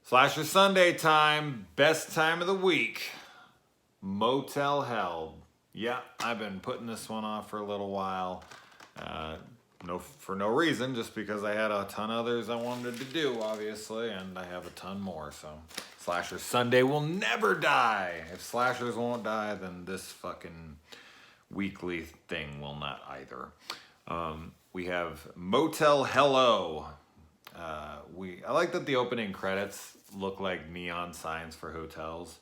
Slasher Sunday time, best time of the week. Motel Hell. Yeah, I've been putting this one off for a little while. For no reason, just because I had a ton of others I wanted to do, obviously, and I have a ton more. So, Slasher Sunday will never die. If slashers won't die, then this fucking weekly thing will not either. We have Motel Hello. I like that the opening credits look like neon signs for hotels.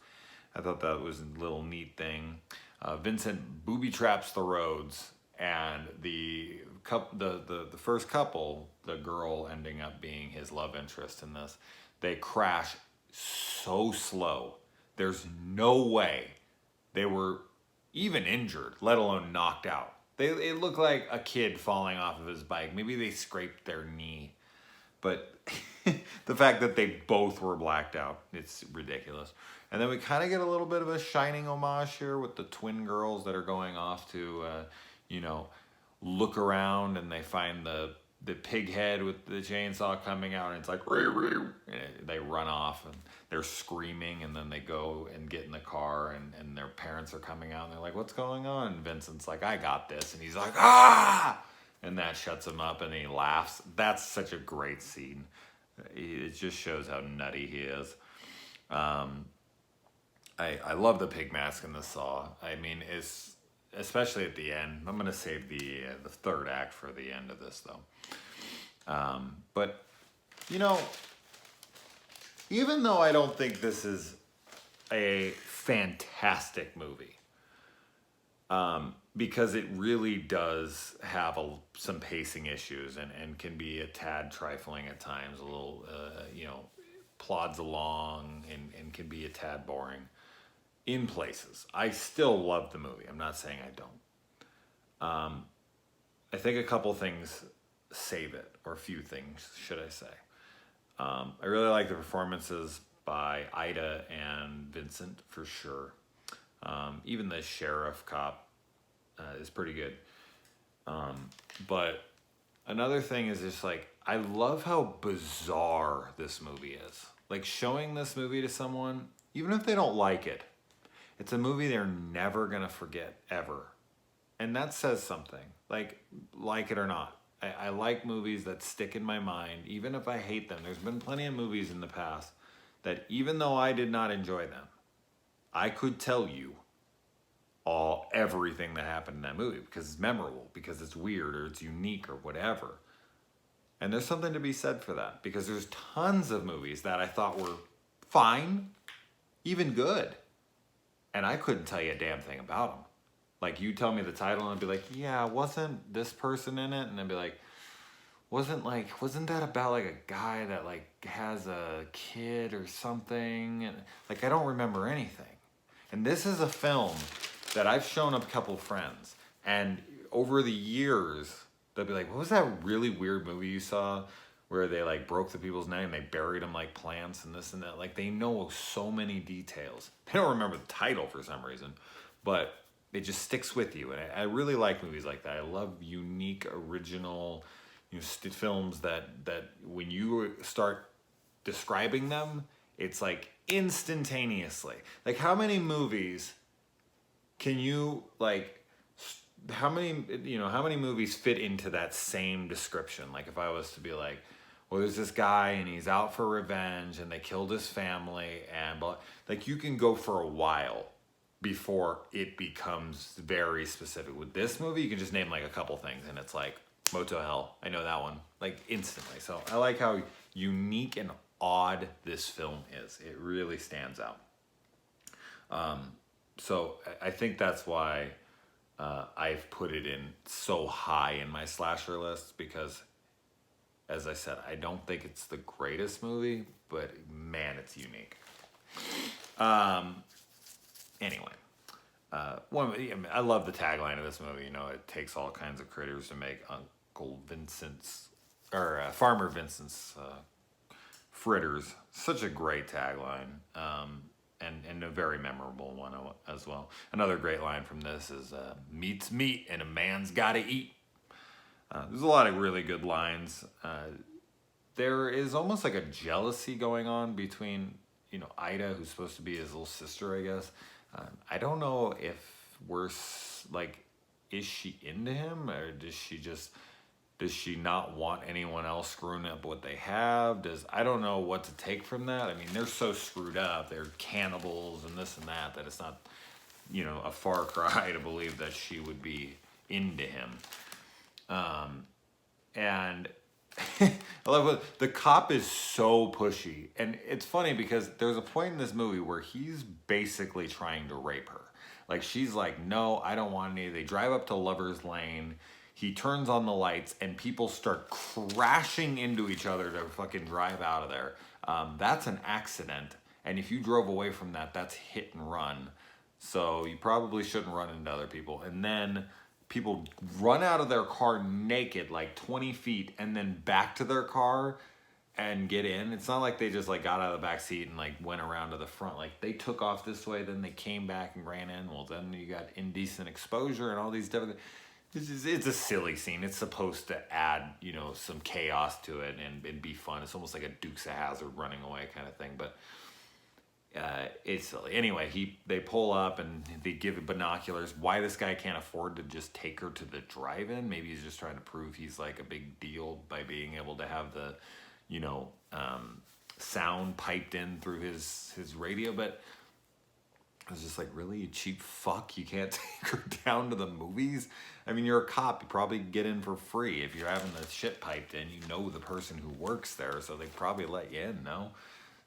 I thought that was a little neat thing. Vincent booby traps the roads, and the first couple, the girl ending up being his love interest in this, they crash so slow. There's no way they were even injured, let alone knocked out. It looked like a kid falling off of his bike. Maybe they scraped their knee. But the fact that they both were blacked out, it's ridiculous. And then we kind of get a little bit of a Shining homage here with the twin girls that are going off to, look around, and they find the pig head with the chainsaw coming out, and it's like, ree, ree. And they run off, and they're screaming, and then they go and get in the car, and their parents are coming out, and they're like, what's going on? And Vincent's like, I got this. And he's like, ah! And that shuts him up, and he laughs. That's such a great scene. It just shows how nutty he is. I love the pig mask in the Saw. I mean, it's especially at the end. I'm gonna save the third act for the end of this, though. But even though I don't think this is a fantastic movie, because it really does have some pacing issues and can be a tad trifling at times, a little, plods along and can be a tad boring in places. I still love the movie. I'm not saying I don't. I think a couple things save it, or a few things, should I say. I really like the performances by Ida and Vincent, for sure. Even the sheriff cop is pretty good. But another thing is just like, I love how bizarre this movie is. Like, showing this movie to someone, even if they don't like it, it's a movie they're never gonna forget, ever. And that says something, like it or not. I like movies that stick in my mind, even if I hate them. There's been plenty of movies in the past that, even though I did not enjoy them, I could tell you everything that happened in that movie because it's memorable, because it's weird, or it's unique, or whatever. And there's something to be said for that, because there's tons of movies that I thought were fine, even good, and I couldn't tell you a damn thing about them. Like, you tell me the title and I'd be like, yeah, wasn't this person in it? And I'd be like, wasn't that about like a guy that like has a kid or something? And like, I don't remember anything. And this is a film that I've shown a couple friends, and over the years, they'll be like, what was that really weird movie you saw where they like broke the people's neck and they buried them like plants and this and that? Like, they know so many details. They don't remember the title for some reason, but it just sticks with you. And I really like movies like that. I love unique, original, films that when you start describing them, it's like instantaneously. Like, how many movies can you like? How many movies fit into that same description? Like, if I was to be like, well, there's this guy and he's out for revenge and they killed his family, and like, you can go for a while before it becomes very specific. With this movie, you can just name like a couple things and it's like, Motel Hell, I know that one, like, instantly. So I like how unique and odd this film is. It really stands out. So I think that's why I've put it in so high in my slasher list, because, as I said, I don't think it's the greatest movie, but man, it's unique. Anyway, I love the tagline of this movie. It takes all kinds of critters to make Farmer Vincent's fritters. Such a great tagline, and a very memorable one as well. Another great line from this is, meat's meat and a man's gotta eat. There's a lot of really good lines. there is almost like a jealousy going on between, you know, Ida, who's supposed to be his little sister, I guess. I don't know if like, is she into him, or does she not want anyone else screwing up what they have? I don't know what to take from that. I mean, they're so screwed up. They're cannibals and this and that it's not, you know, a far cry to believe that she would be into him. And I love what the cop is so pushy. And it's funny because there's a point in this movie where he's basically trying to rape her. Like, she's like, no, I don't want any. They drive up to Lover's Lane. He turns on the lights and people start crashing into each other to fucking drive out of there. That's an accident. And if you drove away from that, that's hit and run. So you probably shouldn't run into other people. And then people run out of their car naked, like 20 feet, and then back to their car and get in. It's not like they just like got out of the back seat and like went around to the front. Like, they took off this way, then they came back and ran in. Well, then you got indecent exposure and all these different things. It's a silly scene. It's supposed to add, you know, some chaos to it and be fun. It's almost like a Dukes of Hazzard running away kind of thing, but it's silly. Anyway, they pull up and they give binoculars. Why this guy can't afford to just take her to the drive-in? Maybe he's just trying to prove he's like a big deal by being able to have the, you know, sound piped in through his radio. But I was just like, really, you cheap fuck? You can't take her down to the movies? I mean, you're a cop. You probably get in for free. If you're having the shit piped in, you know the person who works there, so they probably let you in, no?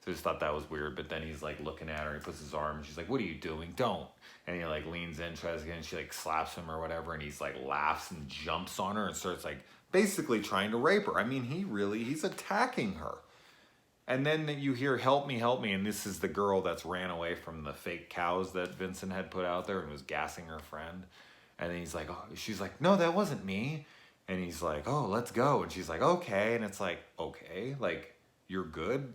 So I just thought that was weird. But then he's like looking at her, he puts his arm, and she's like, what are you doing? Don't. And he like leans in, tries again, and she like slaps him or whatever, and he's like laughs and jumps on her and starts like basically trying to rape her. I mean, he's attacking her. And then you hear, help me, and this is the girl that's ran away from the fake cows that Vincent had put out there and was gassing her friend. And then he's like, oh, she's like, no, that wasn't me. And he's like, oh, let's go. And she's like, okay. And it's like, okay, like, you're good,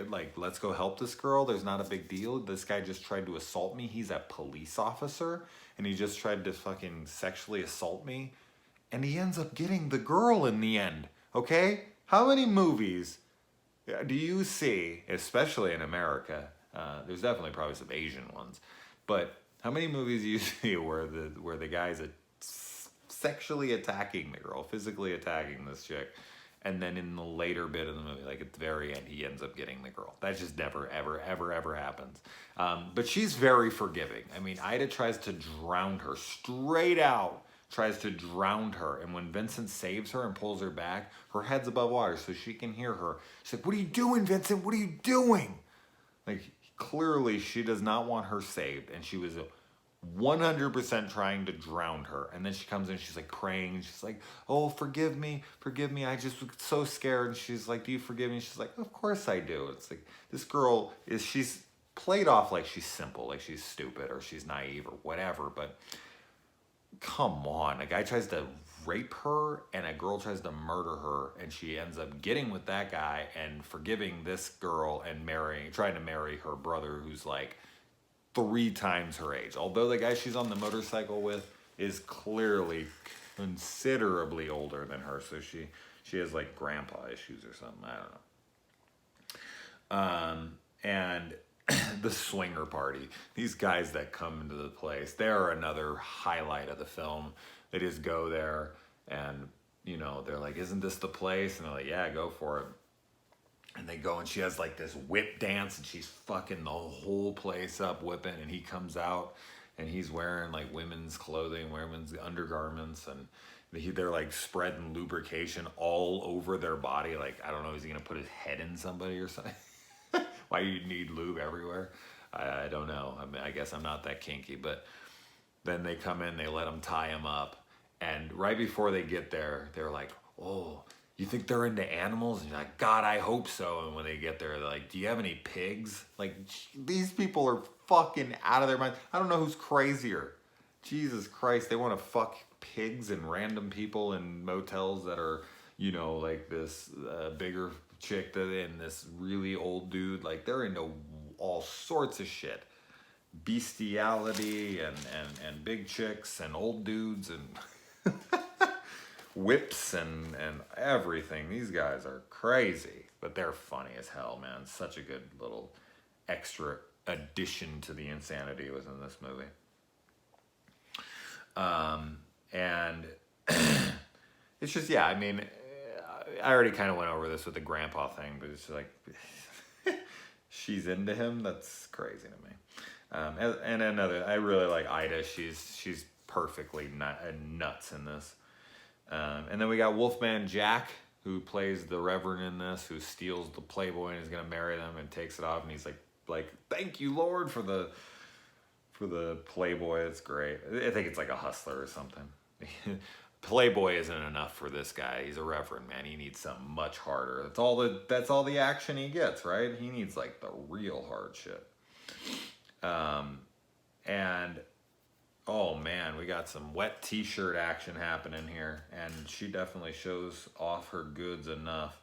like, let's go help this girl. There's not a big deal. This guy just tried to assault me. He's a police officer, and he just tried to fucking sexually assault me. And he ends up getting the girl in the end, okay? How many movies do you see, especially in America? There's definitely probably some Asian ones, but how many movies do you see where the guy's sexually attacking the girl, physically attacking this chick, and then in the later bit of the movie, like at the very end, he ends up getting the girl? That just never, ever, ever, ever happens. But she's very forgiving. I mean, Ida tries to drown her straight out. Tries to drown her, and when Vincent saves her and pulls her back, her head's above water so she can hear her. She's like, what are you doing, Vincent? What are you doing? Like, clearly she does not want her saved, and she was 100% trying to drown her. And then she comes in, she's like praying, and she's like, oh, forgive me, I just was so scared. And she's like, do you forgive me? She's like, of course I do. It's like, this girl she's played off like she's simple, like she's stupid or she's naive or whatever, but come on, a guy tries to rape her and a girl tries to murder her, and she ends up getting with that guy and forgiving this girl and trying to marry her brother, who's like 3 times her age. Although the guy she's on the motorcycle with is clearly considerably older than her, so she has like grandpa issues or something. I don't know. And the swinger party, these guys that come into the place, they're another highlight of the film. They just go there and, you know, they're like, isn't this the place? And they're like, yeah, go for it. And they go, and she has like this whip dance, and she's fucking the whole place up whipping, and he comes out and he's wearing like women's clothing, women's undergarments, and they're like spreading lubrication all over their body. Like, I don't know, is he gonna put his head in somebody or something? Why you need lube everywhere? I don't know. I mean, I guess I'm not that kinky, but then they come in, they let them tie him up. And right before they get there, they're like, oh, you think they're into animals? And you're like, God, I hope so. And when they get there, they're like, do you have any pigs? Like, these people are fucking out of their mind. I don't know who's crazier. Jesus Christ, they want to fuck pigs and random people in motels that are, you know, like this bigger chick and this really old dude. Like, they're into all sorts of shit. Bestiality and big chicks and old dudes and whips and everything. These guys are crazy, but they're funny as hell, man. Such a good little extra addition to the insanity was in this movie. And it's just, yeah, I mean, I already kind of went over this with the grandpa thing, but it's like, she's into him. That's crazy to me. And another, I really like Ida. She's perfectly nuts in this. And then we got Wolfman Jack, who plays the Reverend in this, who steals the Playboy and is gonna marry them and takes it off, and he's like, thank you, Lord, for the Playboy. It's great. I think it's like a hustler or something. Playboy isn't enough for this guy. He's a reverend, man. He needs something much harder. That's all the action he gets, right? He needs like the real hard shit. And oh man, we got some wet t-shirt action happening here, and she definitely shows off her goods enough.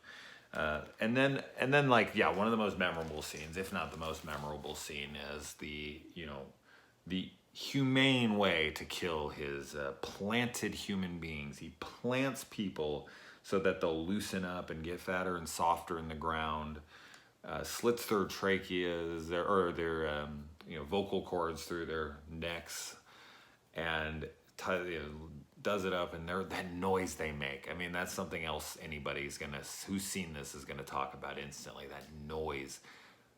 And then like, yeah, one of the most memorable scenes, if not the most memorable scene, is the humane way to kill his planted human beings. He plants people so that they'll loosen up and get fatter and softer in the ground, slits their tracheas, their vocal cords through their necks, and does it up, and that noise they make. I mean, that's something else who's seen this is gonna talk about instantly. That noise,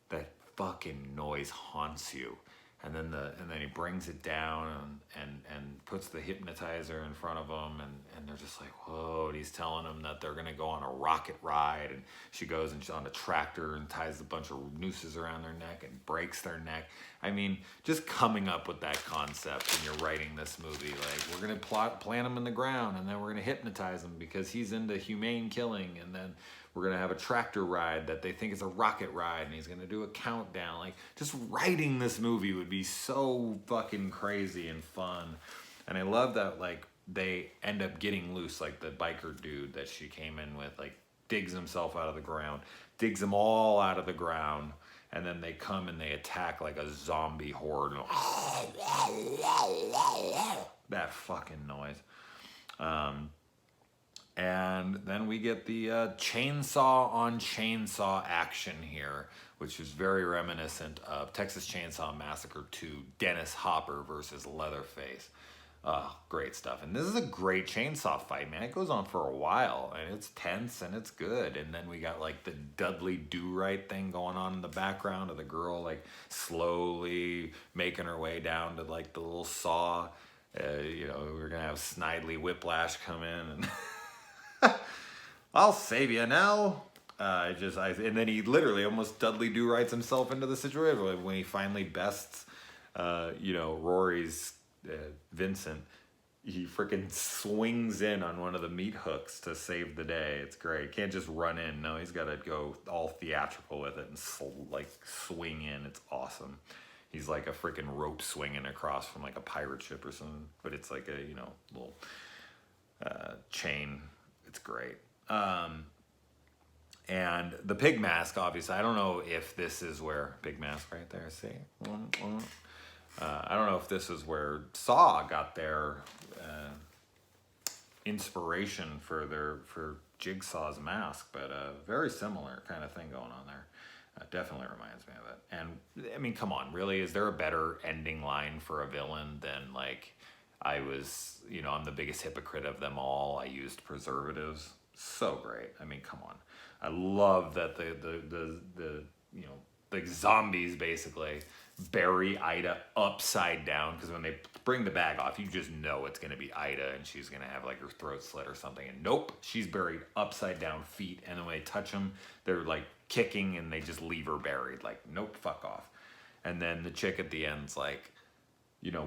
that fucking noise haunts you. And then he brings it down and puts the hypnotizer in front of them, and they're just like, whoa. And he's telling them that they're gonna go on a rocket ride, and she goes and she's on a tractor and ties a bunch of nooses around their neck and breaks their neck. I mean, just coming up with that concept when you're writing this movie, like, we're gonna plant him in the ground, and then we're gonna hypnotize him because he's into humane killing, and then we're gonna have a tractor ride that they think is a rocket ride, and he's gonna do a countdown. Like, just writing this movie would be so fucking crazy and fun. And I love that, like, they end up getting loose, like the biker dude that she came in with, like, digs himself out of the ground, digs them all out of the ground, and then they come and they attack like a zombie horde. That fucking noise. And then we get the chainsaw on chainsaw action here, which is very reminiscent of Texas Chainsaw Massacre 2, Dennis Hopper versus Leatherface. Great stuff. And this is a great chainsaw fight, man. It goes on for a while, and it's tense and it's good. And then we got like the Dudley Do-Right thing going on in the background of the girl like slowly making her way down to like the little saw. We're gonna have Snidely Whiplash come in and I'll save you now. And then he literally almost Dudley Do-Rights himself into the situation when he finally bests, Rory's Vincent. He freaking swings in on one of the meat hooks to save the day. It's great. Can't just run in. No, he's got to go all theatrical with it and swing in. It's awesome. He's like a freaking rope swinging across from like a pirate ship or something, but it's like a little chain. It's great. And the pig mask, obviously, I don't know if this is where, pig mask right there, see? I don't know if this is where Saw got their inspiration for Jigsaw's mask, but very similar kind of thing going on there. Definitely reminds me of it. And I mean, come on, really, is there a better ending line for a villain than like, I'm the biggest hypocrite of them all. I used preservatives. So great. I mean, come on. I love that the zombies basically bury Ida upside down, because when they bring the bag off, you just know it's going to be Ida and she's going to have like her throat slit or something. And nope, she's buried upside down, feet. And then when they touch them, they're like kicking and they just leave her buried. Like, nope, fuck off. And then the chick at the end's like,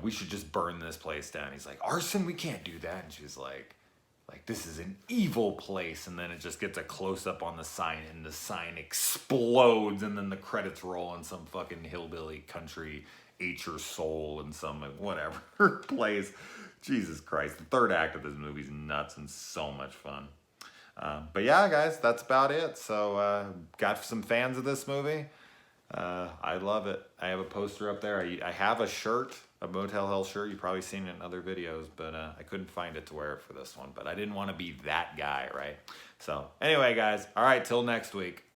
we should just burn this place down. He's like, arson, we can't do that. And she's like, this is an evil place. And then it just gets a close-up on the sign, and the sign explodes, and then the credits roll in some fucking hillbilly country, Ate Your Soul in some whatever place. Jesus Christ. The third act of this movie is nuts and so much fun. But yeah, guys, that's about it. So got some fans of this movie. I love it. I have a poster up there. I have a shirt a Motel Hell shirt. You've probably seen it in other videos, but I couldn't find it to wear it for this one. But I didn't want to be that guy, right? So anyway, guys, all right, till next week.